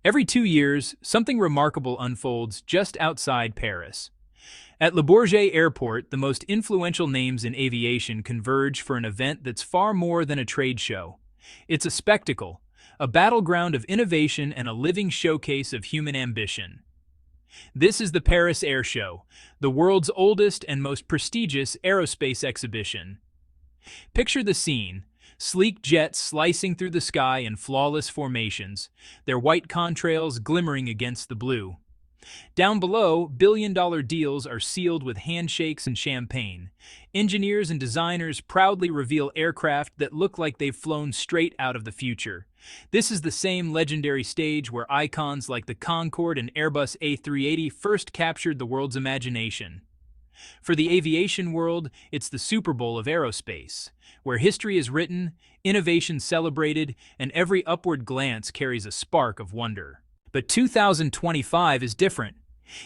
Every 2 years, something remarkable unfolds just outside Paris. At Le Bourget Airport, the most influential names in aviation converge for an event that's far more than a trade show. It's a spectacle, a battleground of innovation and a living showcase of human ambition. This is the Paris Air Show, the world's oldest and most prestigious aerospace exhibition. Picture the scene: sleek jets slicing through the sky in flawless formations, their white contrails glimmering against the blue. Down below, billion-dollar deals are sealed with handshakes and champagne. Engineers and designers proudly reveal aircraft that look like they've flown straight out of the future. This is the same legendary stage where icons like the Concorde and Airbus A380 first captured the world's imagination. For the aviation world, it's the Super Bowl of aerospace, where history is written, innovation celebrated, and every upward glance carries a spark of wonder. But 2025 is different.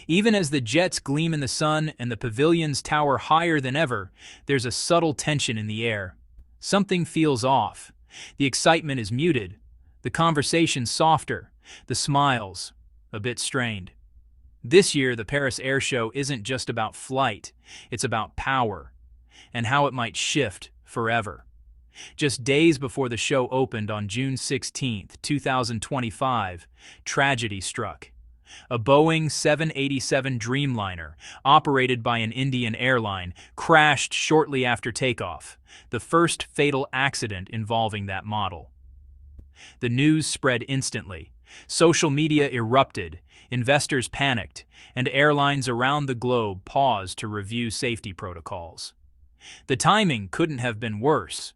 Even as the jets gleam in the sun and the pavilions tower higher than ever, there's a subtle tension in the air. Something feels off. The excitement is muted, the conversation softer, the smiles a bit strained. This year, the Paris Air Show isn't just about flight, it's about power, and how it might shift forever. Just days before the show opened on June 16, 2025, tragedy struck. A Boeing 787 Dreamliner, operated by an Indian airline, crashed shortly after takeoff, the first fatal accident involving that model. The news spread instantly. Social media erupted, investors panicked, and airlines around the globe paused to review safety protocols. The timing couldn't have been worse.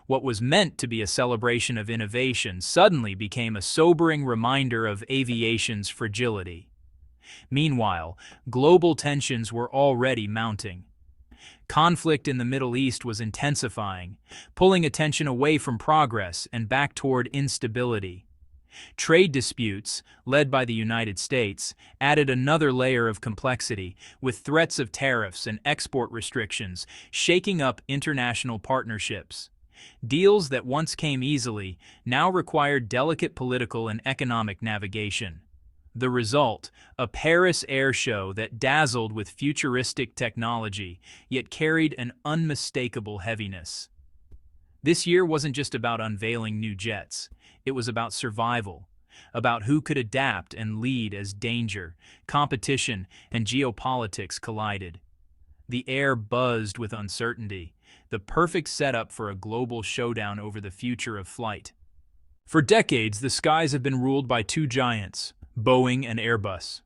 What was meant to be a celebration of innovation suddenly became a sobering reminder of aviation's fragility. Meanwhile, global tensions were already mounting. Conflict in the Middle East was intensifying, pulling attention away from progress and back toward instability. Trade disputes, led by the United States, added another layer of complexity, with threats of tariffs and export restrictions shaking up international partnerships. Deals that once came easily now required delicate political and economic navigation. The result, a Paris Air Show that dazzled with futuristic technology, yet carried an unmistakable heaviness. This year wasn't just about unveiling new jets. It was about survival, about who could adapt and lead as danger, competition, and geopolitics collided. The air buzzed with uncertainty, the perfect setup for a global showdown over the future of flight. For decades, the skies have been ruled by two giants, Boeing and Airbus.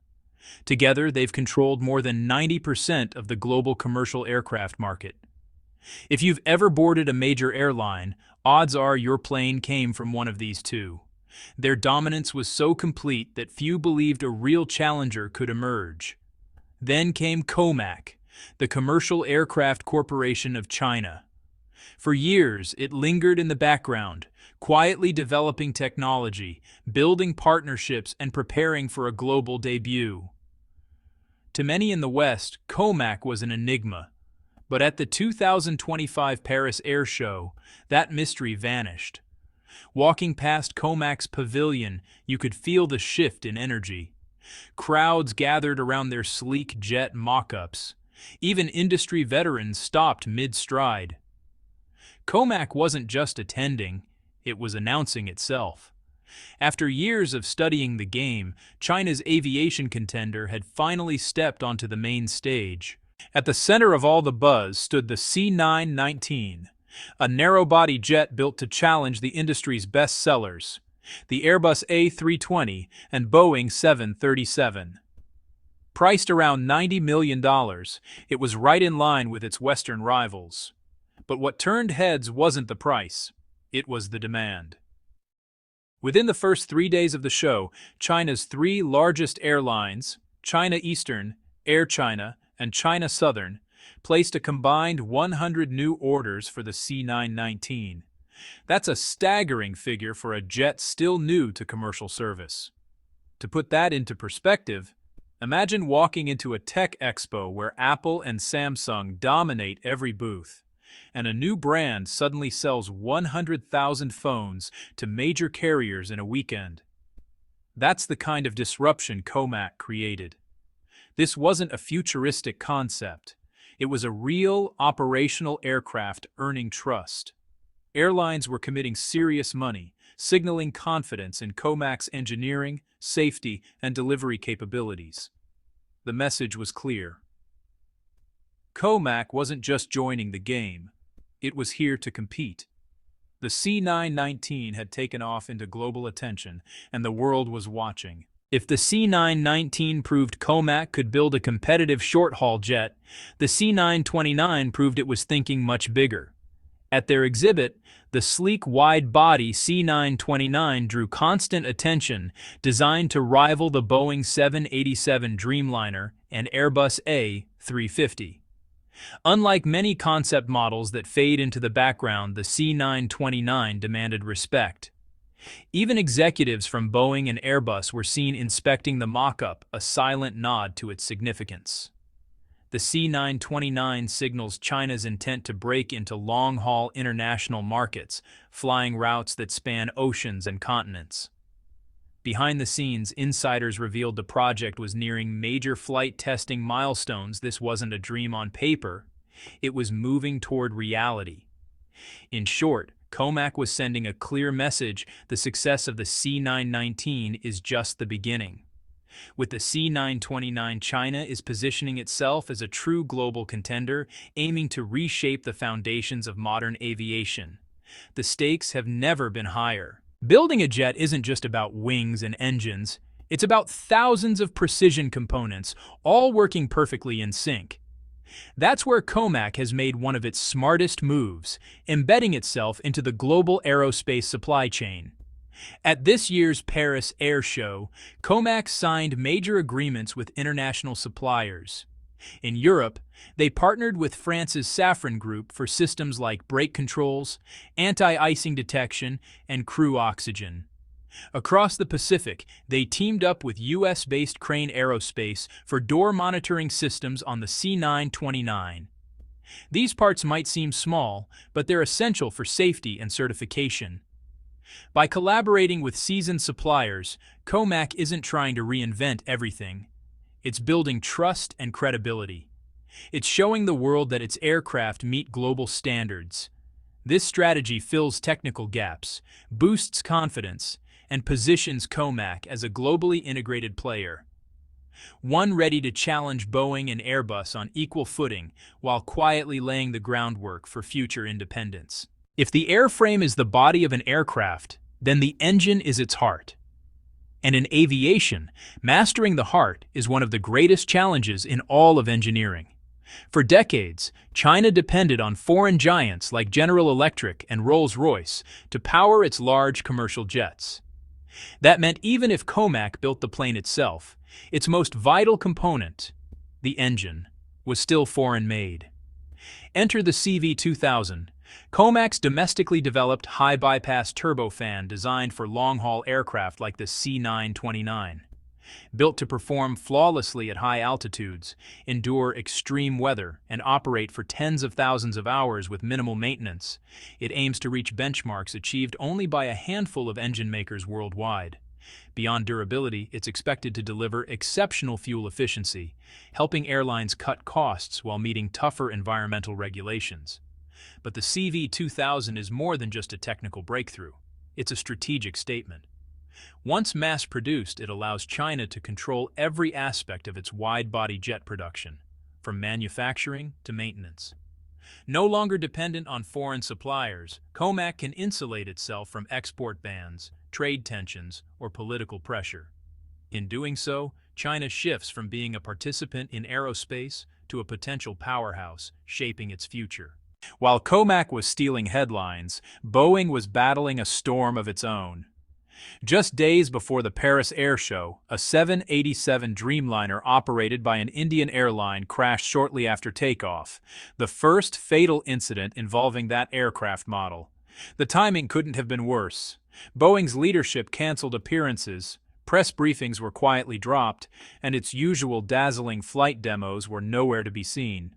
Together, they've controlled more than 90% of the global commercial aircraft market. If you've ever boarded a major airline, odds are your plane came from one of these two. Their dominance was so complete that few believed a real challenger could emerge. Then came COMAC, the Commercial Aircraft Corporation of China. For years, it lingered in the background, quietly developing technology, building partnerships, and preparing for a global debut. To many in the West, COMAC was an enigma. But at the 2025 Paris Air Show, that mystery vanished. Walking past COMAC's pavilion, you could feel the shift in energy. Crowds gathered around their sleek jet mock-ups. Even industry veterans stopped mid-stride. COMAC wasn't just attending, it was announcing itself. After years of studying the game, China's aviation contender had finally stepped onto the main stage. At the center of all the buzz stood the C919, a narrow-body jet built to challenge the industry's best sellers, the Airbus A320 and Boeing 737. Priced around $90 million, it was right in line with its Western rivals. But what turned heads wasn't the price, it was the demand. Within the first 3 days of the show, China's three largest airlines, China Eastern, Air China, and China Southern, placed a combined 100 new orders for the C919. That's a staggering figure for a jet still new to commercial service. To put that into perspective, imagine walking into a tech expo where Apple and Samsung dominate every booth, and a new brand suddenly sells 100,000 phones to major carriers in a weekend. That's the kind of disruption COMAC created. This wasn't a futuristic concept. It was a real, operational aircraft earning trust. Airlines were committing serious money, signaling confidence in COMAC's engineering, safety, and delivery capabilities. The message was clear. COMAC wasn't just joining the game. It was here to compete. The C919 had taken off into global attention, and the world was watching. If the C919 proved COMAC could build a competitive short-haul jet, the C929 proved it was thinking much bigger. At their exhibit, the sleek, wide-body C929 drew constant attention, designed to rival the Boeing 787 Dreamliner and Airbus A380. Unlike many concept models that fade into the background, the C929 demanded respect. Even executives from Boeing and Airbus were seen inspecting the mock-up, a silent nod to its significance. The C929 signals China's intent to break into long-haul international markets, flying routes that span oceans and continents. Behind the scenes, insiders revealed the project was nearing major flight testing milestones. This wasn't a dream on paper. It was moving toward reality. In short, COMAC was sending a clear message: the success of the C919 is just the beginning. With the C929, China is positioning itself as a true global contender, aiming to reshape the foundations of modern aviation. The stakes have never been higher. Building a jet isn't just about wings and engines. It's about thousands of precision components, all working perfectly in sync. That's where COMAC has made one of its smartest moves, embedding itself into the global aerospace supply chain. At this year's Paris Air Show, COMAC signed major agreements with international suppliers. In Europe, they partnered with France's Safran Group for systems like brake controls, anti-icing detection, and crew oxygen. Across the Pacific, they teamed up with US-based Crane Aerospace for door monitoring systems on the C929. These parts might seem small, but they're essential for safety and certification. By collaborating with seasoned suppliers, COMAC isn't trying to reinvent everything. It's building trust and credibility. It's showing the world that its aircraft meet global standards. This strategy fills technical gaps, boosts confidence, and positions COMAC as a globally integrated player. One ready to challenge Boeing and Airbus on equal footing while quietly laying the groundwork for future independence. If the airframe is the body of an aircraft, then the engine is its heart. And in aviation, mastering the heart is one of the greatest challenges in all of engineering. For decades, China depended on foreign giants like General Electric and Rolls-Royce to power its large commercial jets. That meant even if COMAC built the plane itself, its most vital component, the engine, was still foreign-made. Enter the CV2000, COMAC's domestically developed high-bypass turbofan designed for long-haul aircraft like the C929. Built to perform flawlessly at high altitudes, endure extreme weather, and operate for tens of thousands of hours with minimal maintenance, it aims to reach benchmarks achieved only by a handful of engine makers worldwide. Beyond durability, it's expected to deliver exceptional fuel efficiency, helping airlines cut costs while meeting tougher environmental regulations. But the CV2000 is more than just a technical breakthrough. It's a strategic statement. Once mass-produced, it allows China to control every aspect of its wide-body jet production, from manufacturing to maintenance. No longer dependent on foreign suppliers, COMAC can insulate itself from export bans, trade tensions, or political pressure. In doing so, China shifts from being a participant in aerospace to a potential powerhouse, shaping its future. While COMAC was stealing headlines, Boeing was battling a storm of its own. Just days before the Paris Air Show, a 787 Dreamliner operated by an Indian airline crashed shortly after takeoff, the first fatal incident involving that aircraft model. The timing couldn't have been worse. Boeing's leadership canceled appearances, press briefings were quietly dropped, and its usual dazzling flight demos were nowhere to be seen.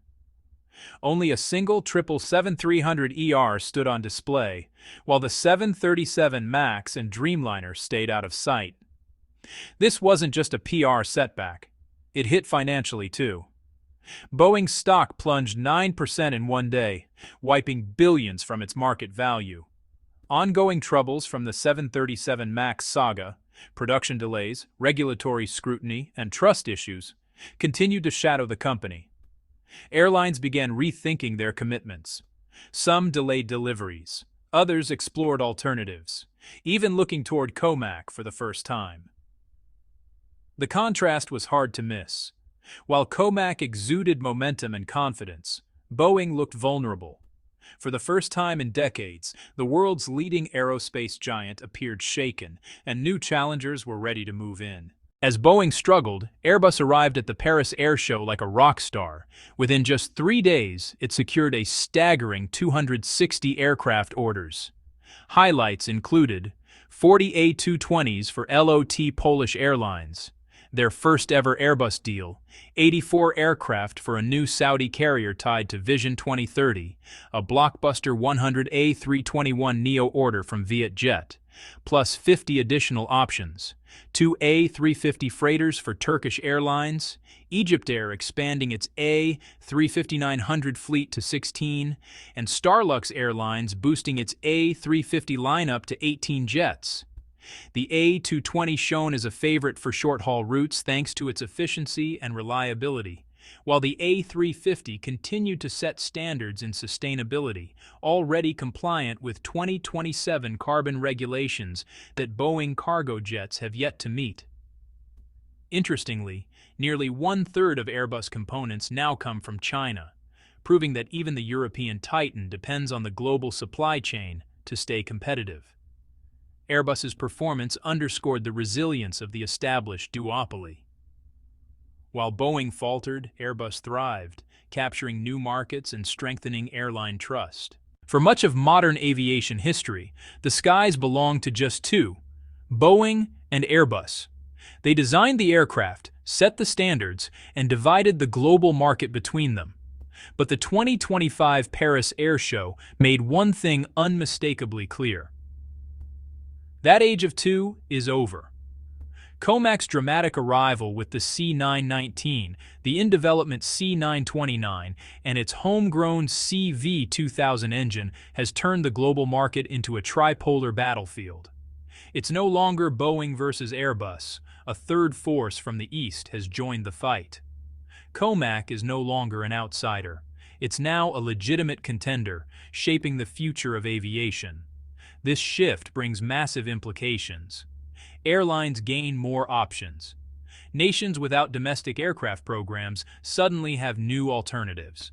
Only a single 777-300ER stood on display, while the 737 MAX and Dreamliner stayed out of sight. This wasn't just a PR setback. It hit financially too. Boeing's stock plunged 9% in one day, wiping billions from its market value. Ongoing troubles from the 737 MAX saga, production delays, regulatory scrutiny, and trust issues continued to shadow the company. Airlines began rethinking their commitments. Some delayed deliveries, others explored alternatives, even looking toward COMAC for the first time. The contrast was hard to miss. While COMAC exuded momentum and confidence, Boeing looked vulnerable. For the first time in decades, the world's leading aerospace giant appeared shaken, and new challengers were ready to move in. As Boeing struggled, Airbus arrived at the Paris Air Show like a rock star. Within just 3 days, it secured a staggering 260 aircraft orders. Highlights included 40 A220s for LOT Polish Airlines, their first-ever Airbus deal, 84 aircraft for a new Saudi carrier tied to Vision 2030, a blockbuster 100 A321neo order from Vietjet, plus 50 additional options, 2 A350 freighters for Turkish Airlines, Egyptair expanding its A350-900 fleet to 16, and Starlux Airlines boosting its A350 lineup to 18 jets. The A220 shone as a favorite for short-haul routes thanks to its efficiency and reliability, while the A350 continued to set standards in sustainability, already compliant with 2027 carbon regulations that Boeing cargo jets have yet to meet. Interestingly, nearly 1/3 of Airbus components now come from China, proving that even the European Titan depends on the global supply chain to stay competitive. Airbus's performance underscored the resilience of the established duopoly. While Boeing faltered, Airbus thrived, capturing new markets and strengthening airline trust. For much of modern aviation history, the skies belonged to just two, Boeing and Airbus. They designed the aircraft, set the standards, and divided the global market between them. But the 2025 Paris Air Show made one thing unmistakably clear. That age of two is over. COMAC's dramatic arrival with the C919, the in-development C929, and its homegrown CV2000 engine has turned the global market into a tripolar battlefield. It's no longer Boeing versus Airbus. A third force from the east has joined the fight. COMAC is no longer an outsider. It's now a legitimate contender, shaping the future of aviation. This shift brings massive implications. Airlines gain more options. Nations without domestic aircraft programs suddenly have new alternatives.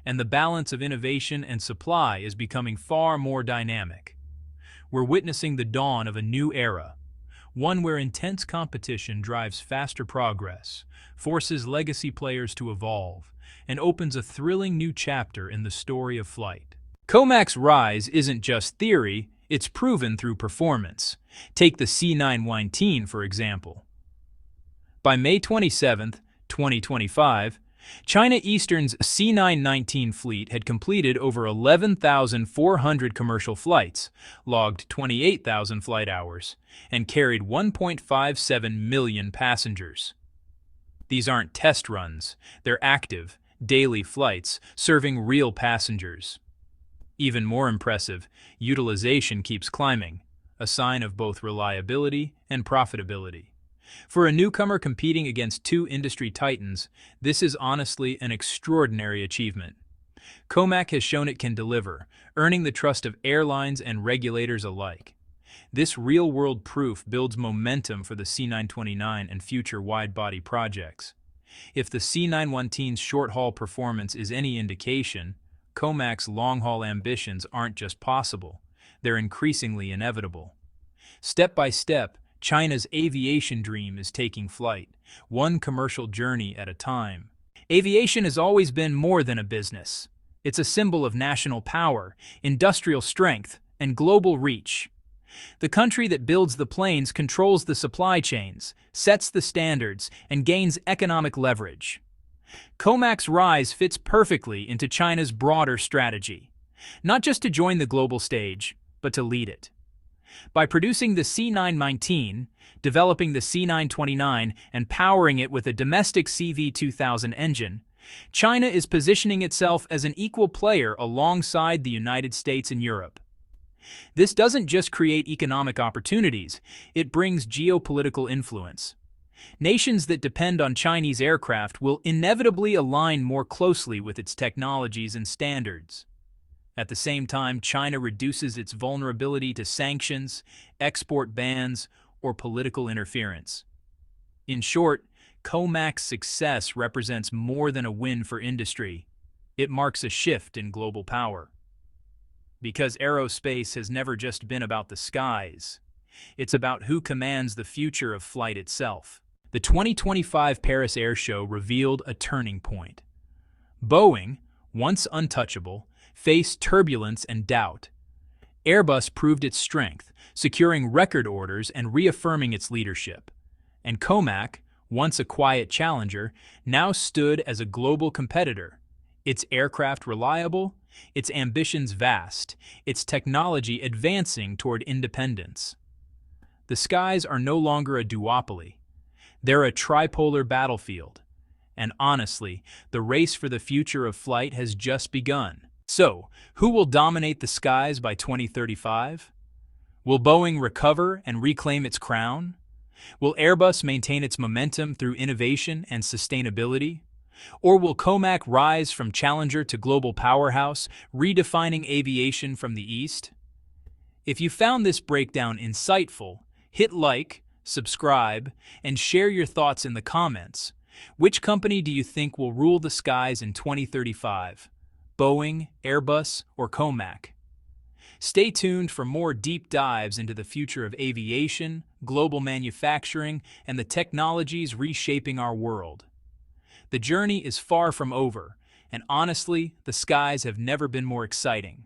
And the balance of innovation and supply is becoming far more dynamic. We're witnessing the dawn of a new era, one where intense competition drives faster progress, forces legacy players to evolve, and opens a thrilling new chapter in the story of flight. COMAC's rise isn't just theory, it's proven through performance. Take the C919, for example. By May 27, 2025, China Eastern's C919 fleet had completed over 11,400 commercial flights, logged 28,000 flight hours, and carried 1.57 million passengers. These aren't test runs, they're active, daily flights serving real passengers. Even more impressive, utilization keeps climbing, a sign of both reliability and profitability. For a newcomer competing against two industry titans, this is honestly an extraordinary achievement. COMAC has shown it can deliver, earning the trust of airlines and regulators alike. This real-world proof builds momentum for the C929 and future wide-body projects. If the C919's short-haul performance is any indication, COMAC's long-haul ambitions aren't just possible, they're increasingly inevitable. Step by step, China's aviation dream is taking flight, one commercial journey at a time. Aviation has always been more than a business. It's a symbol of national power, industrial strength, and global reach. The country that builds the planes controls the supply chains, sets the standards, and gains economic leverage. COMAC's rise fits perfectly into China's broader strategy, not just to join the global stage, but to lead it. By producing the C919, developing the C929 and powering it with a domestic CV2000 engine, China is positioning itself as an equal player alongside the United States and Europe. This doesn't just create economic opportunities, it brings geopolitical influence. Nations that depend on Chinese aircraft will inevitably align more closely with its technologies and standards. At the same time, China reduces its vulnerability to sanctions, export bans, or political interference. In short, COMAC's success represents more than a win for industry. It marks a shift in global power. Because aerospace has never just been about the skies. It's about who commands the future of flight itself. The 2025 Paris Air Show revealed a turning point. Boeing, once untouchable, faced turbulence and doubt. Airbus proved its strength, securing record orders and reaffirming its leadership. And COMAC, once a quiet challenger, now stood as a global competitor. Its aircraft reliable, its ambitions vast, its technology advancing toward independence. The skies are no longer a duopoly. They're a tripolar battlefield. And honestly, the race for the future of flight has just begun. So, who will dominate the skies by 2035? Will Boeing recover and reclaim its crown? Will Airbus maintain its momentum through innovation and sustainability? Or will COMAC rise from challenger to global powerhouse, redefining aviation from the East? If you found this breakdown insightful, hit like, subscribe, and share your thoughts in the comments. Which company do you think will rule the skies in 2035? Boeing, Airbus, or COMAC? Stay tuned for more deep dives into the future of aviation, global manufacturing, and the technologies reshaping our world. The journey is far from over, and honestly, the skies have never been more exciting.